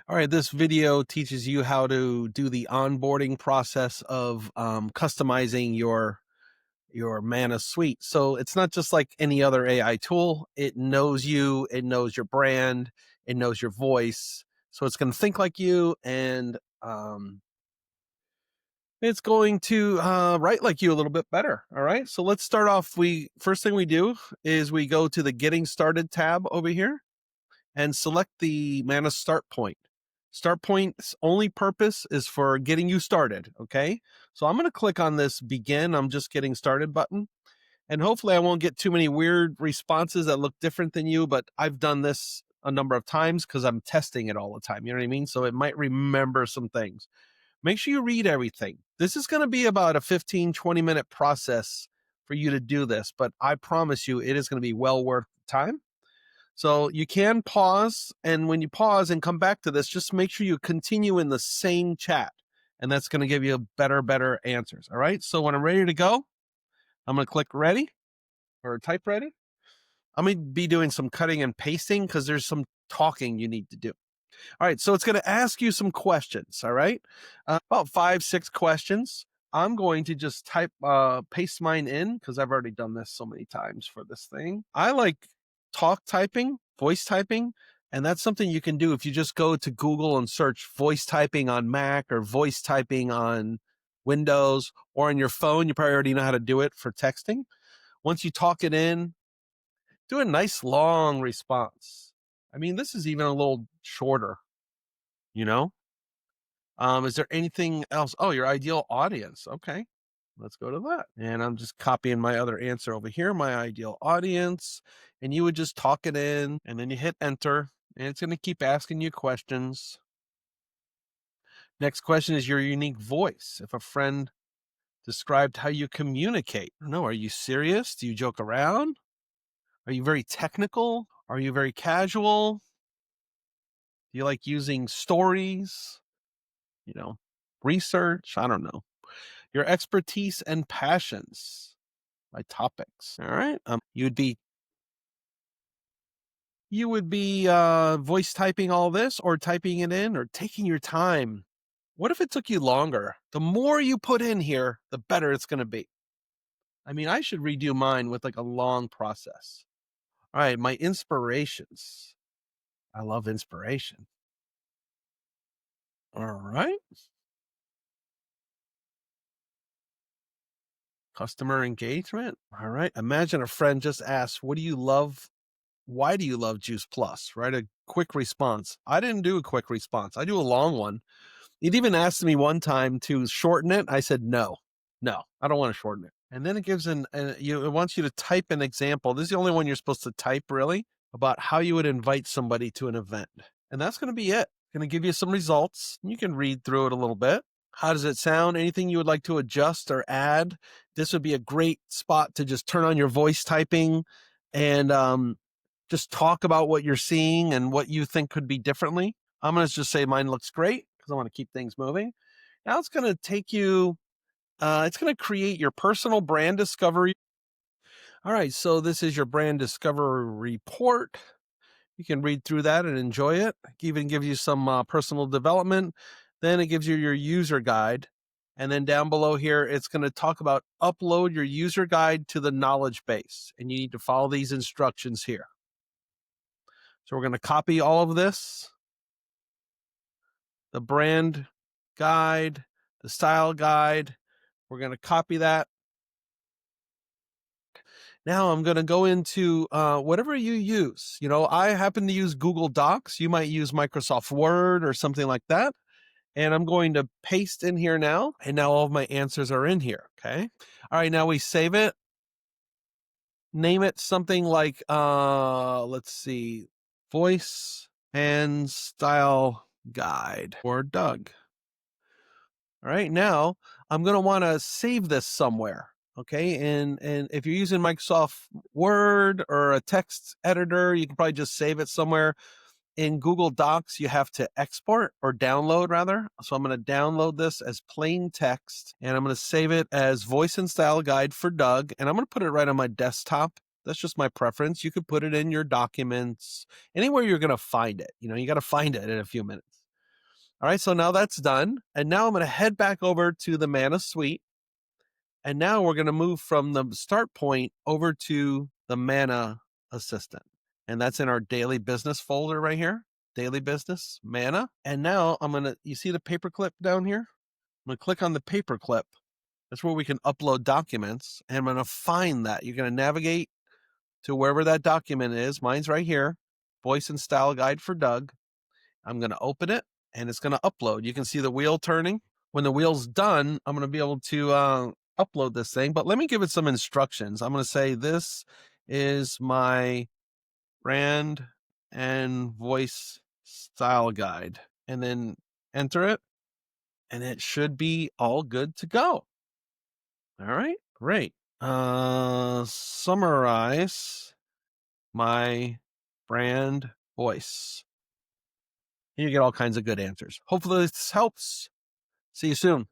All right, this video teaches you how to do the onboarding process of customizing your Manna suite. So it's not just like any other AI tool. It knows you, it knows your brand, it knows your voice. So it's going to think like you, and it's going to write like you a little bit better. All right. So let's start off. We first thing we do is we go to the Getting Started tab over here and select the Manna StartPoint. StartPoint's only purpose is for getting you started, okay? So I'm going to click on this Begin, I'm just getting started button, and hopefully I won't get too many weird responses that look different than you, but I've done this a number of times because I'm testing it all the time, you know what I mean? So it might remember some things. Make sure you read everything. This is going to be about a 15-20 minute process for you to do this, but I promise you it is going to be well worth the time. So you can pause, and when you pause and come back to this, just make sure you continue in the same chat, and that's going to give you better answers. All right. So when I'm ready to go, I'm going to click ready or type ready. I'm going to be doing some cutting and pasting because there's some talking you need to do. All right. So it's going to ask you some questions. All right. About 5-6 questions. I'm going to just paste mine in because I've already done this so many times for this thing. I like talk typing, voice typing, and that's something you can do if you just go to Google and search voice typing on Mac or voice typing on Windows or on your phone. You probably already know how to do it for texting. Once you talk it in, do a nice long response. I mean, this is even a little shorter, you know? Is there anything else? Oh, your ideal audience. Okay. Let's go to that. And I'm just copying my other answer over here, my ideal audience. And you would just talk it in and then you hit enter and it's going to keep asking you questions. Next question is your unique voice. If a friend described how you communicate, I don't know, are you serious? Do you joke around? Are you very technical? Are you very casual? Do you like using stories? You know, research? I don't know. Your expertise and passions by topics. All right. You would be voice typing all this or typing it in or taking your time. What if it took you longer? The more you put in here, the better it's going to be. I mean, I should redo mine with like a long process. All right. My inspirations. I love inspiration. All right. Customer engagement. All right. Imagine a friend just asked, what do you love? Why do you love Juice Plus? Write a quick response. I didn't do a quick response. I do a long one. It even asked me one time to shorten it. I said, no, I don't want to shorten it. And then it gives it wants you to type an example. This is the only one you're supposed to type really about how you would invite somebody to an event. And that's going to be it. Going to give you some results. You can read through it a little bit. How does it sound? Anything you would like to adjust or add? This would be a great spot to just turn on your voice typing and just talk about what you're seeing and what you think could be differently. I'm going to just say mine looks great because I want to keep things moving. Now it's going to take you, it's going to create your personal brand discovery. All right, so this is your brand discovery report. You can read through that and enjoy it. It even gives you some personal development. Then it gives you your user guide. And then down below here, it's going to talk about upload your user guide to the knowledge base. And you need to follow these instructions here. So we're going to copy all of this, the brand guide, the style guide. We're going to copy that. Now I'm going to go into whatever you use. You know, I happen to use Google Docs. You might use Microsoft Word or something like that. And I'm going to paste in here now. And now all of my answers are in here. Okay. All right. Now we save it. Name it something like, let's see, voice and style guide or Doug. All right. Now I'm going to want to save this somewhere. Okay. And if you're using Microsoft Word or a text editor, you can probably just save it somewhere. In Google Docs, you have to export or download rather. So I'm going to download this as plain text and I'm going to save it as voice and style guide for Doug. And I'm going to put it right on my desktop. That's just my preference. You could put it in your documents, anywhere you're going to find it. You know, you got to find it in a few minutes. All right, so now that's done. And now I'm going to head back over to the Manna suite. And now we're going to move from the start point over to the Manna assistant. And that's in our daily business folder right here, daily business, Manna. And now you see the paperclip down here? I'm going to click on the paperclip. That's where we can upload documents. And I'm going to find that. You're going to navigate to wherever that document is. Mine's right here, voice and style guide for Doug. I'm going to open it and it's going to upload. You can see the wheel turning. When the wheel's done, I'm going to be able to upload this thing, but let me give it some instructions. I'm going to say, this is my brand and voice style guide, and then enter it, and it should be all good to go. All right, great. Summarize my brand voice. You get all kinds of good answers. Hopefully this helps. See you soon.